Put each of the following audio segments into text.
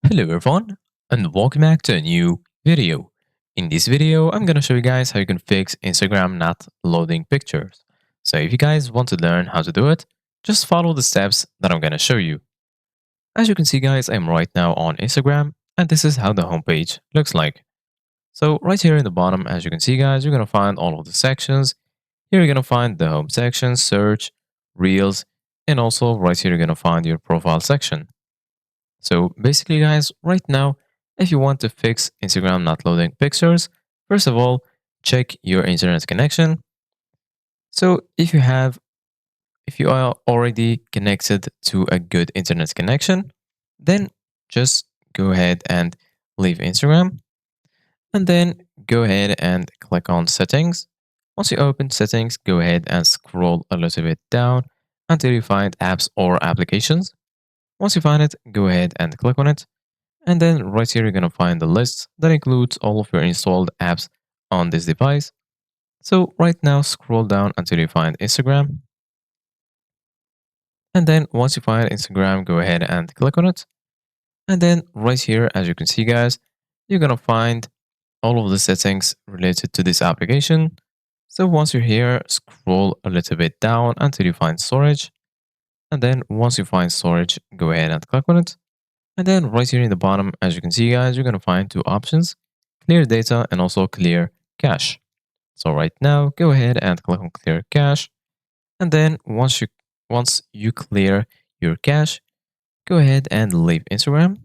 Hello everyone and welcome back to a new video. In this video, I'm gonna show you guys how you can fix Instagram not loading pictures. So if you guys want to learn how to do it, just follow the steps that I'm gonna show you. As you can see guys, I'm right now on Instagram and this is how the homepage looks like. So right here in the bottom, as you can see guys, you're gonna find all of the sections. Here you're gonna find the home section, search, reels, and also right here you're gonna find your profile section. So basically, guys, right now, if you want to fix Instagram not loading pictures, first of all, check your internet connection. So if you are already connected to a good internet connection, then just go ahead and leave Instagram and then go ahead and click on settings. Once you open settings, go ahead and scroll a little bit down until you find apps or applications. Once you find it, go ahead and click on it. And then right here, you're going to find the list that includes all of your installed apps on this device. So right now, scroll down until you find Instagram. And then once you find Instagram, go ahead and click on it. And then right here, as you can see, guys, you're going to find all of the settings related to this application. So once you're here, scroll a little bit down until you find storage. And then once you find storage, go ahead and click on it. And then right here in the bottom, as you can see, guys, you're going to find two options, clear data and also clear cache. So right now, go ahead and click on clear cache. And then once you clear your cache, go ahead and leave Instagram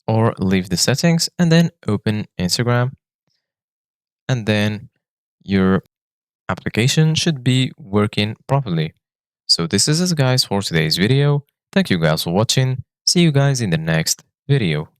or leave the settings and then open Instagram. And then your application should be working properly. So this is it guys for today's video. Thank you guys for watching. See you guys in the next video.